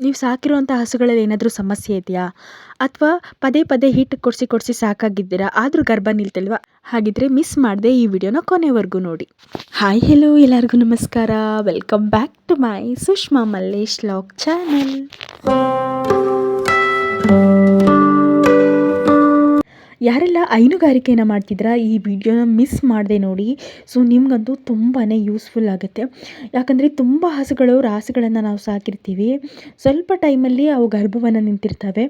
ನೀವು ಸಾಕಿರುವಂಥ ಹಸುಗಳಲ್ಲಿ ಏನಾದರೂ ಸಮಸ್ಯೆ ಇದೆಯಾ? ಅಥವಾ ಪದೇ ಪದೇ ಹೀಟ್ ಕೊಡಿಸಿ ಸಾಕಾಗಿದ್ದೀರಾ? ಆದರೂ ಗರ್ಭ ನಿಲ್ತಿಲ್ವಾ? ಹಾಗಿದ್ರೆ ಮಿಸ್ ಮಾಡದೆ ಈ ವಿಡಿಯೋನ ಕೊನೆವರೆಗೂ ನೋಡಿ. ಹಾಯ್ ಹೆಲೋ ಎಲ್ಲರಿಗೂ ನಮಸ್ಕಾರ. Welcome back to my Sushma Mallesh vlog channel. ಯಾರೆಲ್ಲ ಹೈನುಗಾರಿಕೆಯನ್ನು ಮಾಡ್ತಿದ್ದೀರಾ ಈ ವಿಡಿಯೋನ ಮಿಸ್ ಮಾಡದೆ ನೋಡಿ. ಸೊ ನಿಮಗಂತೂ ತುಂಬಾ ಯೂಸ್ಫುಲ್ ಆಗುತ್ತೆ. ಯಾಕಂದರೆ ತುಂಬ ಹಸುಗಳು ರಾಸುಗಳನ್ನು ನಾವು ಸಾಕಿರ್ತೀವಿ. ಸ್ವಲ್ಪ ಟೈಮಲ್ಲಿ ಅವು ಗರ್ಭವನ್ನು ನಿಂತಿರ್ತವೆ.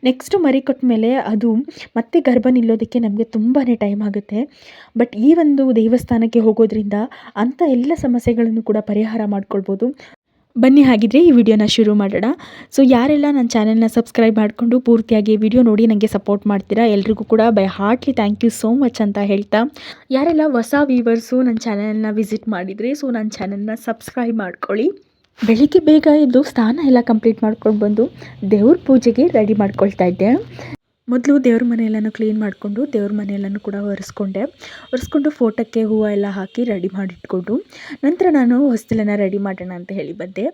ನೆಕ್ಸ್ಟು ಮರಿ ಕೊಟ್ಟ ಮೇಲೆ ಅದು ಮತ್ತೆ ಗರ್ಭ ನಿಲ್ಲೋದಕ್ಕೆ ನಮಗೆ ತುಂಬಾ ಟೈಮ್ ಆಗುತ್ತೆ. ಬಟ್ ಈ ಒಂದು ದೇವಸ್ಥಾನಕ್ಕೆ ಹೋಗೋದ್ರಿಂದ ಅಂಥ ಎಲ್ಲ ಸಮಸ್ಯೆಗಳನ್ನು ಕೂಡ ಪರಿಹಾರ ಮಾಡ್ಕೊಳ್ಬೋದು. ಬನ್ನಿ ಹಾಗಿದ್ರೆ ಈ ವಿಡಿಯೋನ ಶುರು ಮಾಡೋಣ. ಸೊ ಯಾರೆಲ್ಲ ನನ್ನ ಚಾನೆಲ್ನ ಸಬ್ಸ್ಕ್ರೈಬ್ ಮಾಡಿಕೊಂಡು ಪೂರ್ತಿಯಾಗಿ ವಿಡಿಯೋ ನೋಡಿ ನನಗೆ ಸಪೋರ್ಟ್ ಮಾಡ್ತೀರಾ, ಎಲ್ರಿಗೂ ಕೂಡ by heartly thank you so much ಅಂತ ಹೇಳ್ತಾ, ಯಾರೆಲ್ಲ ಹೊಸ ವ್ಯೂವರ್ಸು ನನ್ನ ಚಾನೆಲ್ನ ವಿಸಿಟ್ ಮಾಡಿದರೆ ಸೊ ನನ್ನ ಚಾನೆಲ್ನ ಸಬ್ಸ್ಕ್ರೈಬ್ ಮಾಡ್ಕೊಳ್ಳಿ. ಬೆಳಿಗ್ಗೆ ಬೇಗ ಎದ್ದು ಸ್ನಾನ ಎಲ್ಲ ಕಂಪ್ಲೀಟ್ ಮಾಡ್ಕೊಂಡು ಬಂದು ದೇವ್ರ ಪೂಜೆಗೆ ರೆಡಿ ಮಾಡ್ಕೊಳ್ತಾ ಇದ್ದೆ. ಮೊದಲು ದೇವ್ರ ಮನೆಯೆಲ್ಲನೂ ಕ್ಲೀನ್ ಮಾಡಿಕೊಂಡು ದೇವ್ರ ಮನೆಯೆಲ್ಲನೂ ಕೂಡ ಒರೆಸ್ಕೊಂಡು ಫೋಟೋಕ್ಕೆ ಹೂವು ಎಲ್ಲ ಹಾಕಿ ರೆಡಿ ಮಾಡಿಟ್ಕೊಂಡು ನಂತರ ನಾನು ಹೊಸ್ತಿಲನ್ನು ರೆಡಿ ಮಾಡೋಣ ಅಂತ ಹೇಳಿ ಬಂದೆ.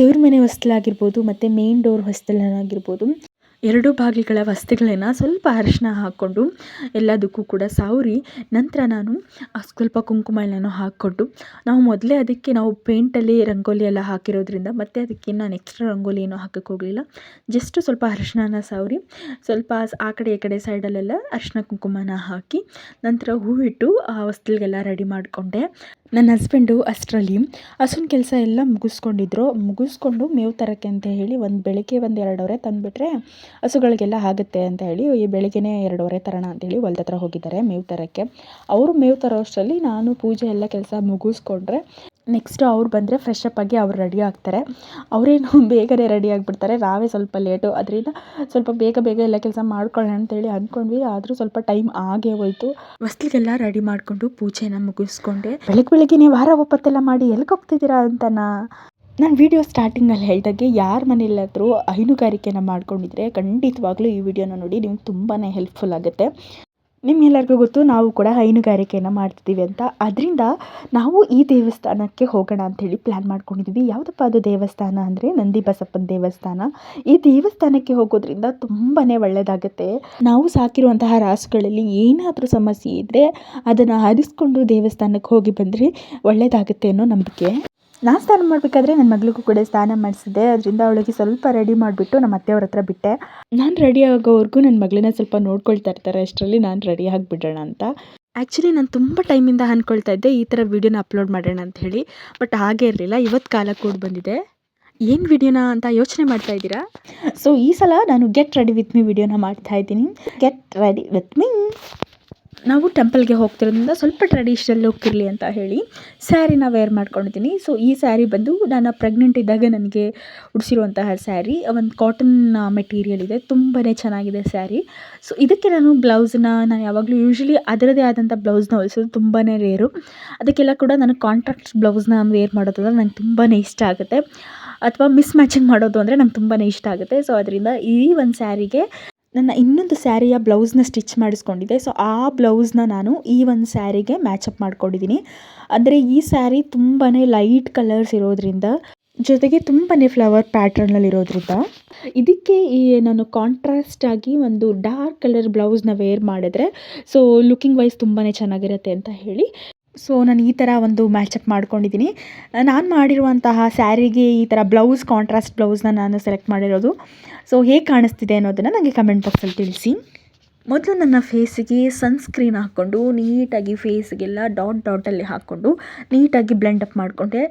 ದೇವ್ರ ಮನೆ ಹೊಸ್ತಿಲಾಗಿರ್ಬೋದು ಮತ್ತು ಮೇನ್ ಡೋರ್ ಹೊಸ್ತಿಲನ್ನಾಗಿರ್ಬೋದು ಎರಡೂ ಬಾಗಿಲುಗಳ ಹೊಸ್ತಿಲನ್ನು ಸ್ವಲ್ಪ ಅರಿಶಿನ ಹಾಕ್ಕೊಂಡು ಎಲ್ಲದಕ್ಕೂ ಕೂಡ ಸಾವರಿ ನಂತರ ನಾನು ಸ್ವಲ್ಪ ಕುಂಕುಮ ಎಲ್ಲನೂ ಹಾಕ್ಕೊಂಡು ನಾವು ಮೊದಲೇ ಅದಕ್ಕೆ ನಾವು ಪೇಂಟಲ್ಲಿ ರಂಗೋಲಿ ಎಲ್ಲ ಹಾಕಿರೋದ್ರಿಂದ ಮತ್ತು ಅದಕ್ಕೆ ನಾನು ಎಕ್ಸ್ಟ್ರಾ ರಂಗೋಲಿ ಏನೂ ಹಾಕೋಕ್ಕೆ ಹೋಗಲಿಲ್ಲ. ಜಸ್ಟ್ ಸ್ವಲ್ಪ ಅರಿಶಿನ ಸಾವರಿ ಸ್ವಲ್ಪ ಆ ಕಡೆ ಈ ಕಡೆ ಸೈಡಲ್ಲೆಲ್ಲ ಅರಿಶಿನ ಕುಂಕುಮನ ಹಾಕಿ ನಂತರ ಹೂವಿಟ್ಟು ಆ ಹೊಸ್ತಿಲಿಗೆಲ್ಲ ರೆಡಿ ಮಾಡಿಕೊಂಡೆ. ನನ್ನ ಹಸ್ಬೆಂಡು ಅಷ್ಟರಲ್ಲಿ ಹಸುವಿನ ಕೆಲಸ ಎಲ್ಲ ಮುಗಿಸ್ಕೊಂಡು ಮೇವು ತರೋಕ್ಕೆ ಅಂತ ಹೇಳಿ ಬೆಳಗ್ಗೆ 1-2 ಅವರೆ ತಂದುಬಿಟ್ರೆ ಹಸುಗಳಿಗೆಲ್ಲ ಆಗುತ್ತೆ ಅಂತ ಹೇಳಿ ಈ ಬೆಳಗ್ಗೆನೇ 2 ಅವರೆ ತರೋಣ ಅಂತೇಳಿ ಹೊಲ್ದ ಹತ್ರ ಹೋಗಿದ್ದಾರೆ ಮೇವು ತರೋಕ್ಕೆ. ಅವರು ಮೇವು ತರೋ ಅಷ್ಟರಲ್ಲಿ ನಾನು ಪೂಜೆ ಎಲ್ಲ ಕೆಲಸ ಮುಗಿಸ್ಕೊಂಡ್ರೆ ನೆಕ್ಸ್ಟು ಅವ್ರು ಬಂದರೆ ಫ್ರೆಶ್ ಅಪ್ ಆಗಿ ಅವ್ರು ರೆಡಿ ಆಗ್ತಾರೆ. ಅವರೇನು ಬೇಗನೆ ರೆಡಿ ಆಗಿಬಿಡ್ತಾರೆ, ನಾವೇ ಸ್ವಲ್ಪ ಲೇಟು. ಅದರಿಂದ ಸ್ವಲ್ಪ ಬೇಗ ಎಲ್ಲ ಕೆಲಸ ಮಾಡ್ಕೊಳ್ಳೋಣ ಅಂತೇಳಿ ಅಂದ್ಕೊಂಡ್ವಿ. ಆದರೂ ಸ್ವಲ್ಪ ಟೈಮ್ ಆಗೇ ಹೋಯಿತು. ಹೊಸ್ತಿಗೆಲ್ಲ ರೆಡಿ ಮಾಡಿಕೊಂಡು ಪೂಜೆನ ಮುಗಿಸ್ಕೊಂಡೆ. ಬೆಳಗ್ಗೆ ವಾರ ಒಪ್ಪತ್ತೆಲ್ಲ ಮಾಡಿ ಎಲ್ಲಿಗೆ ಹೋಗ್ತಿದ್ದೀರಾ ಅಂತ ನಾನು ವಿಡಿಯೋ ಸ್ಟಾರ್ಟಿಂಗಲ್ಲಿ ಹೇಳಿದಾಗೆ ಯಾರ ಮನೆಯಲ್ಲಾದರೂ ಹೈನುಗಾರಿಕೆನ ಮಾಡ್ಕೊಂಡಿದ್ರೆ ಖಂಡಿತವಾಗ್ಲೂ ಈ ವಿಡಿಯೋನ ನೋಡಿ, ನಿಮ್ಗೆ ತುಂಬಾ ಹೆಲ್ಪ್ಫುಲ್ ಆಗುತ್ತೆ. ನಿಮ್ಗೆಲ್ಲರಿಗೂ ಗೊತ್ತು ನಾವು ಕೂಡ ಹೈನುಗಾರಿಕೆಯನ್ನು ಮಾಡ್ತಿದ್ದೀವಿ ಅಂತ. ಅದರಿಂದ ನಾವು ಈ ದೇವಸ್ಥಾನಕ್ಕೆ ಹೋಗೋಣ ಅಂಥೇಳಿ ಪ್ಲ್ಯಾನ್ ಮಾಡ್ಕೊಂಡಿದ್ದೀವಿ. ಯಾವುದಪ್ಪ ಅದು ದೇವಸ್ಥಾನ ಅಂದರೆ ನಂದಿ ಬಸಪ್ಪನ ದೇವಸ್ಥಾನ. ಈ ದೇವಸ್ಥಾನಕ್ಕೆ ಹೋಗೋದ್ರಿಂದ ತುಂಬಾ ಒಳ್ಳೆಯದಾಗುತ್ತೆ. ನಾವು ಸಾಕಿರುವಂತಹ ರಾಸುಗಳಲ್ಲಿ ಏನಾದರೂ ಸಮಸ್ಯೆ ಇದ್ದರೆ ಅದನ್ನು ಹರಿಸ್ಕೊಂಡು ದೇವಸ್ಥಾನಕ್ಕೆ ಹೋಗಿ ಬಂದರೆ ಒಳ್ಳೆಯದಾಗುತ್ತೆ ಅನ್ನೋ ನಂಬಿಕೆ. ನಾನು ಸ್ನಾನ ಮಾಡಬೇಕಾದ್ರೆ ನನ್ನ ಮಗಳಿಗೂ ಕೂಡ ಸ್ನಾನ ಮಾಡಿಸಿದ್ದೆ. ಅದರಿಂದ ಅವಳಿಗೆ ಸ್ವಲ್ಪ ರೆಡಿ ಮಾಡಿಬಿಟ್ಟು ನಮ್ಮ ಅತ್ತೆಯವ್ರ ಹತ್ರ ಬಿಟ್ಟೆ. ನಾನು ರೆಡಿ ಆಗೋವರೆಗೂ ನನ್ನ ಮಗಳನ್ನ ಸ್ವಲ್ಪ ನೋಡ್ಕೊಳ್ತಾ ಇರ್ತಾರೆ. ಅಷ್ಟರಲ್ಲಿ ನಾನು ರೆಡಿ ಆಗಿಬಿಡೋಣ ಅಂತ. ಆ್ಯಕ್ಚುಲಿ ನಾನು ತುಂಬ ಟೈಮಿಂದ ಅಂದ್ಕೊಳ್ತಾ ಇದ್ದೆ ಈ ಥರ ವೀಡಿಯೋನ ಅಪ್ಲೋಡ್ ಮಾಡೋಣ ಅಂತ ಹೇಳಿ. ಬಟ್ ಹಾಗೇ ಇರಲಿಲ್ಲ. ಇವತ್ತು ಕಾಲ ಕೂಡ ಬಂದಿದೆ. ಏನು ವಿಡಿಯೋನ ಅಂತ ಯೋಚನೆ ಮಾಡ್ತಾ ಇದ್ದೀರಾ? ಸೊ ಈ ಸಲ ನಾನು ಗೆಟ್ ರೆಡಿ ವಿತ್ ಮೀ ವಿಡಿಯೋನ ಮಾಡ್ತಾ ಇದ್ದೀನಿ. Get ready with me. ನಾವು ಟೆಂಪಲ್ಗೆ ಹೋಗ್ತಿರೋದ್ರಿಂದ ಸ್ವಲ್ಪ ಟ್ರೆಡಿಷನಲ್ ಲುಕ್ ಇರಲಿ ಅಂತ ಹೇಳಿ ಸ್ಯಾರಿನ ವೇರ್ ಮಾಡ್ಕೊಂಡಿದ್ದೀನಿ. ಸೊ ಈ ಸ್ಯಾರಿ ಬಂದು ನಾನು ಪ್ರೆಗ್ನೆಂಟ್ ಇದ್ದಾಗ ನನಗೆ ಉಡಿಸಿರುವಂತಹ ಸ್ಯಾರಿ. ಒಂದು ಕಾಟನ್ ಮೆಟೀರಿಯಲ್ ಇದೆ, ತುಂಬಾ ಚೆನ್ನಾಗಿದೆ ಸ್ಯಾರಿ. ಸೊ ಇದಕ್ಕೆ ನಾನು ಯಾವಾಗಲೂ ಯೂಶ್ವಲಿ ಅದರದೇ ಆದಂಥ ಬ್ಲೌಸ್ನ ಹೊಲಿಸೋದು ತುಂಬಾ ರೇರು. ಅದಕ್ಕೆಲ್ಲ ಕೂಡ ನಾನು ಕಾಂಟ್ರಾಕ್ಟ್ ಬ್ಲೌಸ್ನ ವೇರ್ ಮಾಡೋದು ಅಂದರೆ ನಂಗೆ ತುಂಬಾ ಇಷ್ಟ ಆಗುತ್ತೆ. ಅಥವಾ ಮಿಸ್ ಮ್ಯಾಚಿಂಗ್ ಮಾಡೋದು ಅಂದರೆ ನಂಗೆ ತುಂಬಾ ಇಷ್ಟ ಆಗುತ್ತೆ. ಸೊ ಅದರಿಂದ ಈ ಒಂದು ಸ್ಯಾರಿಗೆ ನನ್ನ ಇನ್ನೊಂದು ಸ್ಯಾರಿಯ ಬ್ಲೌಸ್ನ ಸ್ಟಿಚ್ ಮಾಡಿಸ್ಕೊಂಡಿದ್ದೆ. ಸೊ ಆ ಬ್ಲೌಸ್ನ ನಾನು ಈ ಒಂದು ಸ್ಯಾರಿಗೆ ಮ್ಯಾಚಪ್ ಮಾಡ್ಕೊಂಡಿದ್ದೀನಿ. ಅಂದರೆ ಈ ಸ್ಯಾರಿ ತುಂಬಾ ಲೈಟ್ ಕಲರ್ಸ್ ಇರೋದ್ರಿಂದ ಜೊತೆಗೆ ತುಂಬಾ ಫ್ಲವರ್ ಪ್ಯಾಟ್ರನ್ನಲ್ಲಿರೋದ್ರಿಂದ ಇದಕ್ಕೆ ನಾನು ಕಾಂಟ್ರಾಸ್ಟ್ ಆಗಿ ಒಂದು ಡಾರ್ಕ್ ಕಲರ್ ಬ್ಲೌಸ್ನ ವೇರ್ ಮಾಡಿದ್ರೆ ಸೊ ಲುಕಿಂಗ್ ವೈಸ್ ತುಂಬಾ ಚೆನ್ನಾಗಿರುತ್ತೆ ಅಂತ ಹೇಳಿ ಸೊ ನಾನು ಈ ಥರ ಒಂದು ಮ್ಯಾಚಪ್ ಮಾಡ್ಕೊಂಡಿದ್ದೀನಿ. ನಾನು ಮಾಡಿರುವಂತಹ ಸ್ಯಾರಿಗೆ ಈ ಥರ ಕಾಂಟ್ರಾಸ್ಟ್ ಬ್ಲೌಸ್ನ ನಾನು ಸೆಲೆಕ್ಟ್ ಮಾಡಿರೋದು. ಸೊ ಹೇಗೆ ಕಾಣಿಸ್ತಿದೆ ಅನ್ನೋದನ್ನು ನನಗೆ ಕಮೆಂಟ್ ಬಾಕ್ಸಲ್ಲಿ ತಿಳಿಸಿ. ಮೊದಲು ನನ್ನ ಫೇಸಿಗೆ ಸನ್ಸ್ಕ್ರೀನ್ ಹಾಕ್ಕೊಂಡು ನೀಟಾಗಿ ಫೇಸ್ಗೆಲ್ಲ ಡಾಟಲ್ಲಿ ಹಾಕ್ಕೊಂಡು ನೀಟಾಗಿ ಬ್ಲೆಂಡಪ್ ಮಾಡಿಕೊಂಡೆ.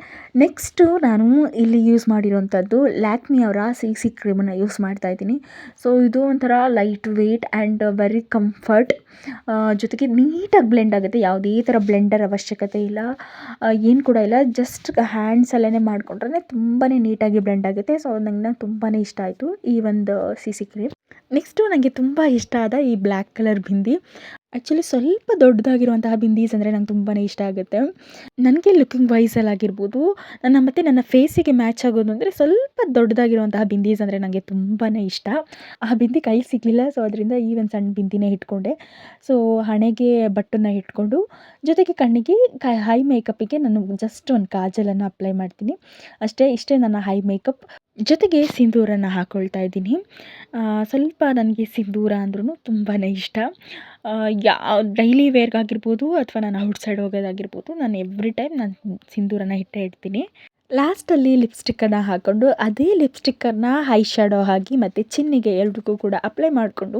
ನೆಕ್ಸ್ಟು ನಾನು ಇಲ್ಲಿ ಯೂಸ್ ಮಾಡಿರೋಂಥದ್ದು ಲ್ಯಾಕ್ಮಿ ಅವರ CC ಕ್ರೀಮನ್ನು ಯೂಸ್ ಮಾಡ್ತಾಯಿದ್ದೀನಿ. ಸೊ ಇದು ಒಂಥರ light weight and very comfort. ಜೊತೆಗೆ ನೀಟಾಗಿ ಬ್ಲೆಂಡ್ ಆಗುತ್ತೆ. ಯಾವುದೇ ಥರ ಬ್ಲೆಂಡರ್ ಅವಶ್ಯಕತೆ ಇಲ್ಲ, ಏನು ಕೂಡ ಇಲ್ಲ. ಜಸ್ಟ್ ಹ್ಯಾಂಡ್ಸಲ್ಲೇ ಮಾಡಿಕೊಂಡ್ರೆ ತುಂಬಾ ನೀಟಾಗಿ ಬ್ಲೆಂಡ್ ಆಗುತ್ತೆ. ಸೊ ನಂಗೆ ತುಂಬಾ ಇಷ್ಟ ಆಯಿತು ಈ ಒಂದು CC ಕ್ರೀಮ್. ನೆಕ್ಸ್ಟು ನನಗೆ ತುಂಬ ಇಷ್ಟ ಆದ ಈ ಬ್ಲ್ಯಾಕ್ ಕಲರ್ ಬಿಂದಿ. ಆ್ಯಕ್ಚುಲಿ ಸ್ವಲ್ಪ ದೊಡ್ಡದಾಗಿರುವಂತಹ ಬಿಂದೀಸ್ ಅಂದರೆ ನಂಗೆ ತುಂಬಾ ಇಷ್ಟ ಆಗುತ್ತೆ. ನನಗೆ ಲುಕಿಂಗ್ ವೈಸಲ್ಲಾಗಿರ್ಬೋದು ನನ್ನ ಫೇಸಿಗೆ ಮ್ಯಾಚ್ ಆಗೋದು ಅಂದರೆ ಸ್ವಲ್ಪ ದೊಡ್ಡದಾಗಿರುವಂತಹ ಬಿಂದೀಸ್ ಅಂದರೆ ನನಗೆ ತುಂಬಾ ಇಷ್ಟ. ಆ ಬಿಂದಿ ಕೈ ಸಿಗಲಿಲ್ಲ. ಸೊ ಅದರಿಂದ ಈ ಒಂದು ಸಣ್ಣ ಬಿಂದಿನೇ ಇಟ್ಕೊಂಡೆ. ಸೊ ಹಣೆಗೆ ಬಟ್ಟನ್ನು ಇಟ್ಕೊಂಡು ಜೊತೆಗೆ ಕಣ್ಣಿಗೆ ಹೈ ಮೇಕಪ್ಪಿಗೆ ನಾನು ಜಸ್ಟ್ ಒಂದು ಕಾಜಲನ್ನು ಅಪ್ಲೈ ಮಾಡ್ತೀನಿ ಅಷ್ಟೇ. ಇಷ್ಟೇ ನನ್ನ ಹೈ ಮೇಕಪ್. ಜೊತೆಗೆ ಸಿಂಧೂರನ ಹಾಕ್ಕೊಳ್ತಾ ಇದ್ದೀನಿ. ಸ್ವಲ್ಪ ನನಗೆ ಸಿಂಧೂರ ಅಂದ್ರೂ ತುಂಬಾ ಇಷ್ಟ. ಡೈಲಿ ವೇರ್ಗಾಗಿರ್ಬೋದು ಅಥವಾ ನಾನು ಔಟ್ಸೈಡ್ ಹೋಗೋದಾಗಿರ್ಬೋದು, ನಾನು ಎವ್ರಿ ಟೈಮ್ ನಾನು ಸಿಂಧೂರನ ಇಟ್ಟೇ ಇಡ್ತೀನಿ. ಲಾಸ್ಟಲ್ಲಿ ಲಿಪ್ಸ್ಟಿಕ್ಕನ್ನು ಹಾಕ್ಕೊಂಡು ಅದೇ ಲಿಪ್ಸ್ಟಿಕ್ಕನ್ನು ಐ ಶ್ಯಾಡೋ ಹಾಕಿ ಮತ್ತು ಚಿನ್ನಿಗೆ ಎರಡಕ್ಕೂ ಕೂಡ ಅಪ್ಲೈ ಮಾಡಿಕೊಂಡು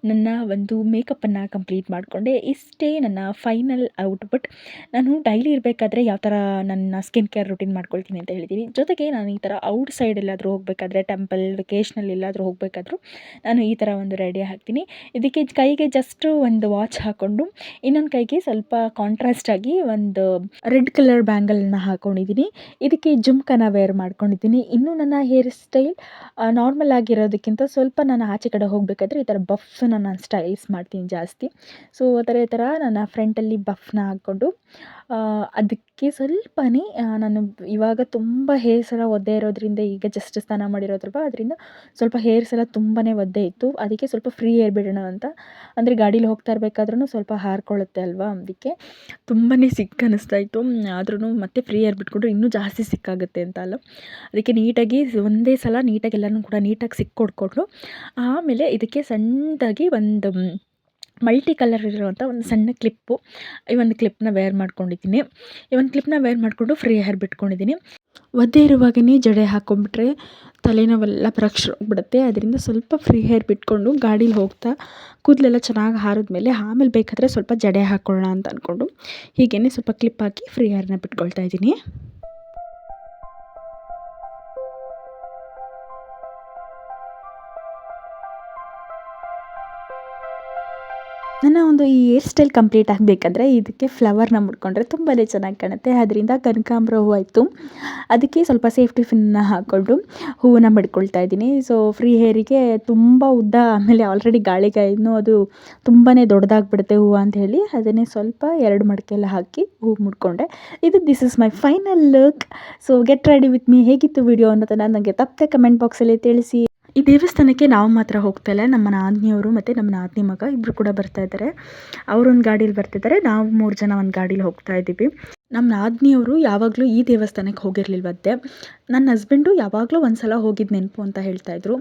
ನನ್ನ ಒಂದು ಮೇಕಪ್ಪನ್ನು ಕಂಪ್ಲೀಟ್ ಮಾಡಿಕೊಂಡೆ. ಇಷ್ಟೇ ನನ್ನ ಫೈನಲ್ ಔಟ್ಪುಟ್. ನಾನು ಡೈಲಿ ಇರಬೇಕಾದ್ರೆ ಯಾವ ಥರ ನನ್ನ ಸ್ಕಿನ್ ಕೇರ್ ರೂಟೀನ್ ಮಾಡ್ಕೊಳ್ತೀನಿ ಅಂತ ಹೇಳಿದ್ದೀನಿ. ಜೊತೆಗೆ ನಾನು ಈ ಥರ ಔಟ್ ಸೈಡ್ ಎಲ್ಲಾದರೂ ಹೋಗಬೇಕಾದ್ರೆ, ಟೆಂಪಲ್ ವೆಕೇಷ್ನಲ್ಲಿ ಎಲ್ಲಾದರೂ ಹೋಗಬೇಕಾದ್ರೂ ನಾನು ಈ ಥರ ಒಂದು ರೆಡಿ ಆಗ್ತೀನಿ. ಇದಕ್ಕೆ ಕೈಗೆ ಜಸ್ಟು ಒಂದು ವಾಚ್ ಹಾಕ್ಕೊಂಡು ಇನ್ನೊಂದು ಕೈಗೆ ಸ್ವಲ್ಪ ಕಾಂಟ್ರಾಸ್ಟ್ ಆಗಿ ಒಂದು ರೆಡ್ ಕಲರ್ ಬ್ಯಾಂಗಲನ್ನು ಹಾಕ್ಕೊಂಡಿದ್ದೀನಿ. ಇದಕ್ಕೆ ಜುಮ್ಕನ ವೇರ್ ಮಾಡ್ಕೊಂಡಿದ್ದೀನಿ. ಇನ್ನು ನನ್ನ ಹೇರ್ ಸ್ಟೈಲ್ ನಾರ್ಮಲ್ ಆಗಿರೋದಕ್ಕಿಂತ ಸ್ವಲ್ಪ ನಾನು ಆಚೆ ಕಡೆ ಹೋಗಬೇಕಾದ್ರೆ ಈ ಥರ ಬಫ್ನ ನಾನು ಸ್ಟೈಲ್ಸ್ ಮಾಡ್ತೀನಿ ಜಾಸ್ತಿ. ಸೊ ಈ ಥರ ನನ್ನ ಫ್ರಂಟಲ್ಲಿ ಬಫ್ನ ಹಾಕ್ಕೊಂಡು ಅದಕ್ಕೆ ಸ್ವಲ್ಪನೇ ನಾನು ಇವಾಗ ತುಂಬ ಹೇರ್ಸ್ ಎಲ್ಲ ಒದ್ದೆ ಇರೋದ್ರಿಂದ, ಈಗ ಜಸ್ಟ್ ಸ್ನಾನ ಮಾಡಿರೋದ್ರಲ್ವ, ಅದರಿಂದ ಸ್ವಲ್ಪ ಹೇರ್ಸ್ ಎಲ್ಲ ತುಂಬಾ ಒದ್ದೆ ಇತ್ತು. ಅದಕ್ಕೆ ಸ್ವಲ್ಪ ಫ್ರೀ ಹೇರ್ ಬಿಡೋಣ ಅಂತ, ಅಂದರೆ ಗಾಡೀಲಿ ಹೋಗ್ತಾ ಇರಬೇಕಾದ್ರೂ ಸ್ವಲ್ಪ ಹಾರ್ಕೊಳ್ಳುತ್ತೆ ಅಲ್ವಾ, ಅದಕ್ಕೆ ತುಂಬಾ ಸಿಕ್ ಅನ್ನಿಸ್ತಾ ಇತ್ತು. ಆದ್ರೂ ಮತ್ತೆ ಫ್ರೀ ಹೇರ್ ಬಿಟ್ಕೊಂಡ್ರೆ ಇನ್ನೂ ಜಾಸ್ತಿ ಸಿಕ್ಕಾಗುತ್ತೆ ಅಂತ ಅಲ್ಲ, ಅದಕ್ಕೆ ನೀಟಾಗಿ ಒಂದೇ ಸಲ ನೀಟಾಗಿ ಎಲ್ಲನೂ ಕೂಡ ನೀಟಾಗಿ ಕೊಟ್ಕೊಂಡು ಆಮೇಲೆ ಇದಕ್ಕೆ ಸಣ್ಣದಾಗಿ ಒಂದು ಮಲ್ಟಿ ಕಲರ್ ಇರುವಂಥ ಒಂದು ಸಣ್ಣ ಕ್ಲಿಪ್ಪು, ಈ ಒಂದು ಕ್ಲಿಪ್ನ ವೇರ್ ಮಾಡ್ಕೊಂಡಿದ್ದೀನಿ. ಈ ಒಂದು ಕ್ಲಿಪ್ನ ವೇರ್ ಮಾಡಿಕೊಂಡು ಫ್ರೀ ಹೇರ್ ಬಿಟ್ಕೊಂಡಿದ್ದೀನಿ. ಒದ್ದೆ ಇರುವಾಗಲೇ ಜಡೆ ಹಾಕ್ಕೊಂಬಿಟ್ರೆ ತಲೆನೋವೆಲ್ಲ ಹೋಗ್ಬಿಡುತ್ತೆ. ಅದರಿಂದ ಸ್ವಲ್ಪ ಫ್ರೀ ಹೇರ್ ಬಿಟ್ಕೊಂಡು ಗಾಡೀಲಿ ಹೋಗ್ತಾ ಕೂದಲೆಲ್ಲ ಚೆನ್ನಾಗಿ ಹಾರಿದ್ಮೇಲೆ ಆಮೇಲೆ ಬೇಕಾದರೆ ಸ್ವಲ್ಪ ಜಡೆ ಹಾಕ್ಕೊಳ್ಳೋಣ ಅಂತ ಅಂದ್ಕೊಂಡು ಹೀಗೇ ಸ್ವಲ್ಪ ಕ್ಲಿಪ್ ಹಾಕಿ ಫ್ರೀ ಹೇರ್ನ ಬಿಟ್ಕೊಳ್ತಾ ಇದ್ದೀನಿ. ನನ್ನ ಒಂದು ಈ ಹೇರ್ ಸ್ಟೈಲ್ ಕಂಪ್ಲೀಟ್ ಆಗಬೇಕಂದ್ರೆ ಇದಕ್ಕೆ ಫ್ಲವರ್ನ ಮುಡ್ಕೊಂಡ್ರೆ ತುಂಬಾ ಚೆನ್ನಾಗಿ ಕಾಣುತ್ತೆ. ಅದರಿಂದ ಕನಕಾಂಬರ ಹೂವು ಆಯಿತು, ಅದಕ್ಕೆ ಸ್ವಲ್ಪ ಸೇಫ್ಟಿ ಪಿನ್ನ ಹಾಕ್ಕೊಂಡು ಹೂವನ್ನ ಮಡ್ಕೊಳ್ತಾ ಇದ್ದೀನಿ. ಸೊ ಫ್ರೀ ಹೇರಿಗೆ ತುಂಬ ಉದ್ದ, ಆಮೇಲೆ ಆಲ್ರೆಡಿ ಗಾಳಿಗಾಯಿನೂ ಅದು ತುಂಬಾ ದೊಡ್ಡದಾಗ್ಬಿಡುತ್ತೆ ಹೂವು ಅಂತ ಹೇಳಿ ಅದನ್ನೇ ಸ್ವಲ್ಪ 2 ಮಡಿಕೆಲ್ಲ ಹಾಕಿ ಹೂವು ಮುಡ್ಕೊಂಡೆ. This is my final look. So get ready with me. ಹೇಗಿತ್ತು ವಿಡಿಯೋ ಅನ್ನೋದನ್ನು ನನಗೆ ತಪ್ಪದೆ ಕಮೆಂಟ್ ಬಾಕ್ಸಲ್ಲಿ ತಿಳಿಸಿ. ಈ ದೇವಸ್ಥಾನಕ್ಕೆ ನಾವು ಮಾತ್ರ ಹೋಗ್ತಾ ಇಲ್ಲ, ನಮ್ಮ ನಾದಿನಿಯವರು ಮತ್ತು ನಮ್ಮ ನಾದಿನಿ ಮಗ ಇಬ್ಬರು ಕೂಡ ಬರ್ತಾ ಇದ್ದಾರೆ. ಅವರೊಂದು ಗಾಡೀಲಿ ಬರ್ತಿದ್ದಾರೆ, ನಾವು 3 ಜನ ಒಂದು ಗಾಡೀಲಿ ಹೋಗ್ತಾ ಇದ್ದೀವಿ. ನಮ್ಮ ನಾದಿನಿಯವರು ಯಾವಾಗಲೂ ಈ ದೇವಸ್ಥಾನಕ್ಕೆ ಹೋಗಿರಲಿಲ್ವಂತೆ. ನನ್ನ ಹಸ್ಬೆಂಡು ಯಾವಾಗಲೂ ಒಂದು ಸಲ ಹೋಗಿದ್ದು ನೆನಪು ಅಂತ ಹೇಳ್ತಾಯಿದ್ರು.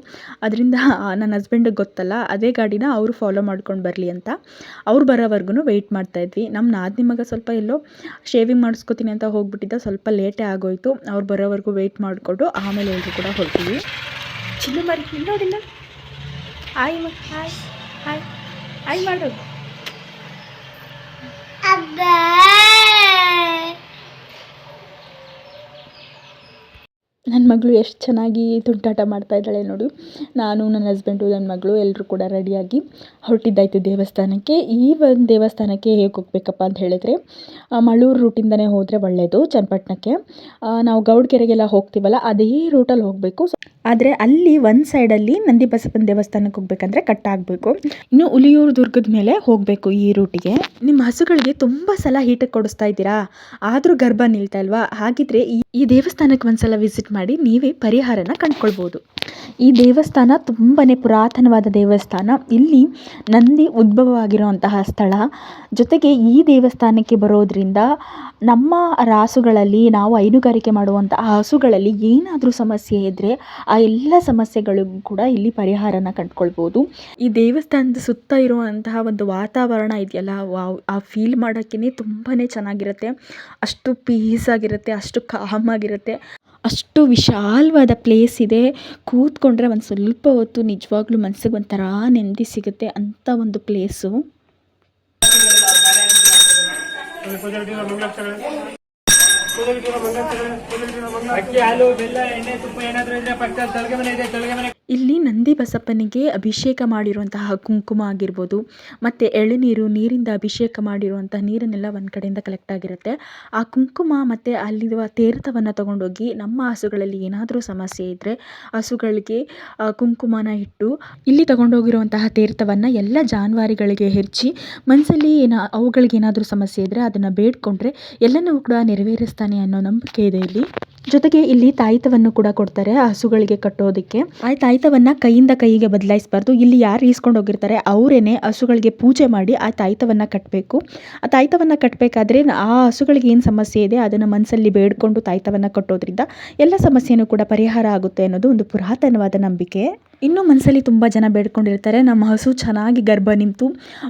ಅದರಿಂದ ನನ್ನ ಹಸ್ಬೆಂಡಿಗೆ ಗೊತ್ತಲ್ಲ, ಅದೇ ಗಾಡಿನ ಅವರು ಫಾಲೋ ಮಾಡ್ಕೊಂಡು ಬರಲಿ ಅಂತ ಅವ್ರು ಬರೋವರೆಗೂ ವೆಯ್ಟ್ ಮಾಡ್ತಾಯಿದ್ವಿ. ನಮ್ಮ ನಾದಿನಿ ಮಗ ಸ್ವಲ್ಪ ಎಲ್ಲೋ ಶೇವಿಂಗ್ ಮಾಡಿಸ್ಕೊತೀನಿ ಅಂತ ಹೋಗ್ಬಿಟ್ಟಿದ್ದ, ಸ್ವಲ್ಪ ಲೇಟೇ ಆಗೋಯಿತು. ಅವ್ರು ಬರೋವರೆಗೂ ವೆಯ್ಟ್ ಮಾಡಿಕೊಂಡು ಆಮೇಲೆ ಎಲ್ಲರೂ ಕೂಡ ಹೊರಟಿವಿ. ಚಿನ್ನು ಮರಿ ನೋಡಿಲ್ಲ, ಹಾಯ್ ಹಾಯ್ ಹಾಯ್ ಹಾಯ್ ಮಾಡು. ನನ್ನ ಮಗಳು ಎಷ್ಟು ಚೆನ್ನಾಗಿ ತುಂಟಾಟ ಮಾಡ್ತಾ ಇದ್ದಾಳೆ ನೋಡಿ. ನಾನು, ನನ್ನ ಹಸ್ಬೆಂಡು, ನನ್ನ ಮಗಳು ಎಲ್ಲರೂ ಕೂಡ ರೆಡಿಯಾಗಿ ಹೊರಟಿದ್ದಾಯಿತು ದೇವಸ್ಥಾನಕ್ಕೆ. ಈ ಒಂದು ದೇವಸ್ಥಾನಕ್ಕೆ ಹೇಗೆ ಹೋಗಬೇಕಪ್ಪ ಅಂತ ಹೇಳಿದರೆ, ಮಳೂರು ರೂಟಿಂದನೇ ಹೋದರೆ ಒಳ್ಳೆಯದು. ಚನ್ನಪಟ್ಟಣಕ್ಕೆ ನಾವು ಗೌಡ್ಗೆರೆಗೆಲ್ಲ ಹೋಗ್ತೀವಲ್ಲ, ಅದೇ ರೂಟಲ್ಲಿ ಹೋಗಬೇಕು. ಆದರೆ ಅಲ್ಲಿ ಒಂದು ಸೈಡಲ್ಲಿ ನಂದಿ ಬಸಪ್ಪನ ದೇವಸ್ಥಾನಕ್ಕೆ ಹೋಗ್ಬೇಕಂದ್ರೆ ಕಟ್ಟಾಗಬೇಕು. ಇನ್ನು ಹುಲಿಯೂರು ದುರ್ಗದ ಮೇಲೆ ಹೋಗಬೇಕು ಈ ರೂಟಿಗೆ. ನಿಮ್ಮ ಹಸುಗಳಿಗೆ ತುಂಬ ಸಲ ಹೀಟಕ್ಕೆ ಕೊಡಿಸ್ತಾ ಇದ್ದೀರಾ, ಆದರೂ ಗರ್ಭ ನಿಲ್ತಾ ಇಲ್ವಾ? ಹಾಗಿದ್ರೆ ಈ ದೇವಸ್ಥಾನಕ್ಕೆ ಒಂದು ಸಲ ವಿಸಿಟ್ ಮಾಡಿ ನೀವೇ ಪರಿಹಾರನ ಕಂಡುಕೊಳ್ಬೋದು. ಈ ದೇವಸ್ಥಾನ ತುಂಬಾ ಪುರಾತನವಾದ ದೇವಸ್ಥಾನ. ಇಲ್ಲಿ ನಂದಿ ಉದ್ಭವ ಆಗಿರುವಂತಹ ಸ್ಥಳ. ಜೊತೆಗೆ ಈ ದೇವಸ್ಥಾನಕ್ಕೆ ಬರೋದ್ರಿಂದ ನಮ್ಮ ರಾಸುಗಳಲ್ಲಿ, ನಾವು ಹೈನುಗಾರಿಕೆ ಮಾಡುವಂತಹ ಹಸುಗಳಲ್ಲಿ ಏನಾದರೂ ಸಮಸ್ಯೆ ಇದ್ದರೆ ಆ ಎಲ್ಲ ಸಮಸ್ಯೆಗಳಿಗೂ ಕೂಡ ಇಲ್ಲಿ ಪರಿಹಾರನ ಕಂಡುಕೊಳ್ಬೋದು. ಈ ದೇವಸ್ಥಾನದ ಸುತ್ತ ಇರುವಂತಹ ಒಂದು ವಾತಾವರಣ ಇದೆಯಲ್ಲ, ವಾವ್, ಆ ಫೀಲ್ ಮಾಡೋಕ್ಕೇ ತುಂಬಾ ಚೆನ್ನಾಗಿರುತ್ತೆ. ಅಷ್ಟು ಪೀಸ್ ಆಗಿರುತ್ತೆ, ಅಷ್ಟು ಕಾಮ್ ಆಗಿರುತ್ತೆ, ಅಷ್ಟು ವಿಶಾಲವಾದ ಪ್ಲೇಸ್ ಇದೆ. ಕೂತ್ಕೊಂಡ್ರೆ ಒಂದು ಸ್ವಲ್ಪ ಹೊತ್ತು ನಿಜವಾಗ್ಲೂ ಮನಸ್ಸಿಗೆ ಒಂಥರ ನೆಮ್ಮದಿ ಸಿಗುತ್ತೆ ಅಂಥ ಒಂದು ಪ್ಲೇಸು. ಇಲ್ಲಿ ನಂದಿ ಬಸಪ್ಪನಿಗೆ ಅಭಿಷೇಕ ಮಾಡಿರುವಂತಹ ಕುಂಕುಮ ಆಗಿರ್ಬೋದು, ಮತ್ತು ಎಳನೀರು, ನೀರಿಂದ ಅಭಿಷೇಕ ಮಾಡಿರುವಂತಹ ನೀರನ್ನೆಲ್ಲ ಒಂದು ಕಡೆಯಿಂದ ಕಲೆಕ್ಟ್ ಆಗಿರುತ್ತೆ. ಆ ಕುಂಕುಮ ಮತ್ತು ಅಲ್ಲಿರುವ ತೀರ್ಥವನ್ನು ತಗೊಂಡೋಗಿ ನಮ್ಮ ಹಸುಗಳಲ್ಲಿ ಏನಾದರೂ ಸಮಸ್ಯೆ ಇದ್ದರೆ ಹಸುಗಳಿಗೆ ಕುಂಕುಮನ ಇಟ್ಟು ಇಲ್ಲಿ ತಗೊಂಡೋಗಿರುವಂತಹ ತೀರ್ಥವನ್ನು ಎಲ್ಲ ಜಾನುವಾರುಗಳಿಗೆ ಹೆಚ್ಚಿ ಮನಸ್ಸಲ್ಲಿ ಅವುಗಳಿಗೇನಾದರೂ ಸಮಸ್ಯೆ ಇದ್ದರೆ ಅದನ್ನು ಬೇಡ್ಕೊಂಡ್ರೆ ಎಲ್ಲನೂ ಕೂಡ ನೆರವೇರಿಸ್ತಾನೆ ಅನ್ನೋ ನಂಬಿಕೆ ಇದೆ ಇಲ್ಲಿ. ಜೊತೆಗೆ ಇಲ್ಲಿ ತಾಯಿತವನ್ನು ಕೂಡ ಕೊಡ್ತಾರೆ ಹಸುಗಳಿಗೆ ಕಟ್ಟೋದಕ್ಕೆ. ಆ ತಾಯಿತವನ್ನು ಕೈಯಿಂದ ಕೈಗೆ ಬದಲಾಯಿಸಬಾರ್ದು. ಇಲ್ಲಿ ಯಾರು ಈಸ್ಕೊಂಡು ಹೋಗಿರ್ತಾರೆ ಅವರೇನೆ ಹಸುಗಳಿಗೆ ಪೂಜೆ ಮಾಡಿ ಆ ತಾಯಿತವನ್ನು ಕಟ್ಟಬೇಕು. ಆ ತಾಯಿತವನ್ನು ಕಟ್ಟಬೇಕಾದ್ರೆ ಆ ಹಸುಗಳಿಗೆ ಏನು ಸಮಸ್ಯೆ ಇದೆ ಅದನ್ನು ಮನಸ್ಸಲ್ಲಿ ಬೇಡ್ಕೊಂಡು ತಾಯಿತವನ್ನು ಕಟ್ಟೋದ್ರಿಂದ ಎಲ್ಲ ಸಮಸ್ಯೆನೂ ಕೂಡ ಪರಿಹಾರ ಆಗುತ್ತೆ ಅನ್ನೋದು ಒಂದು ಪುರಾತನವಾದ ನಂಬಿಕೆ. ಇನ್ನೂ ಮನಸ್ಸಲ್ಲಿ ತುಂಬ ಜನ ಬೇಡ್ಕೊಂಡಿರ್ತಾರೆ, ನಮ್ಮ ಹಸು ಚೆನ್ನಾಗಿ ಗರ್ಭ ನಿಂತು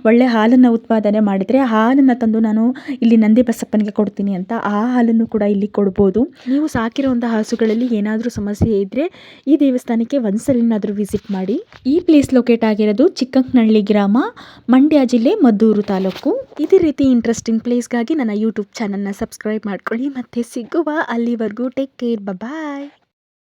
ಒಳ್ಳೆ ಹಾಲನ್ನು ಉತ್ಪಾದನೆ ಮಾಡಿದರೆ ಹಾಲನ್ನು ತಂದು ನಾನು ಇಲ್ಲಿ ನಂದಿ ಬಸಪ್ಪನಿಗೆ ಕೊಡ್ತೀನಿ ಅಂತ ಆ ಹಾಲನ್ನು ಕೂಡ ಇಲ್ಲಿ ಕೊಡ್ಬೋದು. ನೀವು ಸಾಕಿರುವಂಥ ಹಸುಗಳಲ್ಲಿ ಏನಾದರೂ ಸಮಸ್ಯೆ ಇದ್ದರೆ ಈ ದೇವಸ್ಥಾನಕ್ಕೆ ಒಂದ್ಸಲಿನಾದರೂ ವಿಸಿಟ್ ಮಾಡಿ. ಈ ಪ್ಲೇಸ್ ಲೊಕೇಟ್ ಆಗಿರೋದು ಚಿಕ್ಕಂಕನಹಳ್ಳಿ ಗ್ರಾಮ, ಮಂಡ್ಯ ಜಿಲ್ಲೆ, ಮದ್ದೂರು ತಾಲೂಕು. ಇದೇ ರೀತಿ ಇಂಟ್ರೆಸ್ಟಿಂಗ್ ಪ್ಲೇಸ್ಗಾಗಿ ನನ್ನ ಯೂಟ್ಯೂಬ್ ಚಾನಲ್ನ ಸಬ್ಸ್ಕ್ರೈಬ್ ಮಾಡ್ಕೊಳ್ಳಿ. ಮತ್ತೆ ಸಿಗುವ ಅಲ್ಲಿವರೆಗೂ ಟೇಕ್ ಕೇರ್, ಬಾಯ್.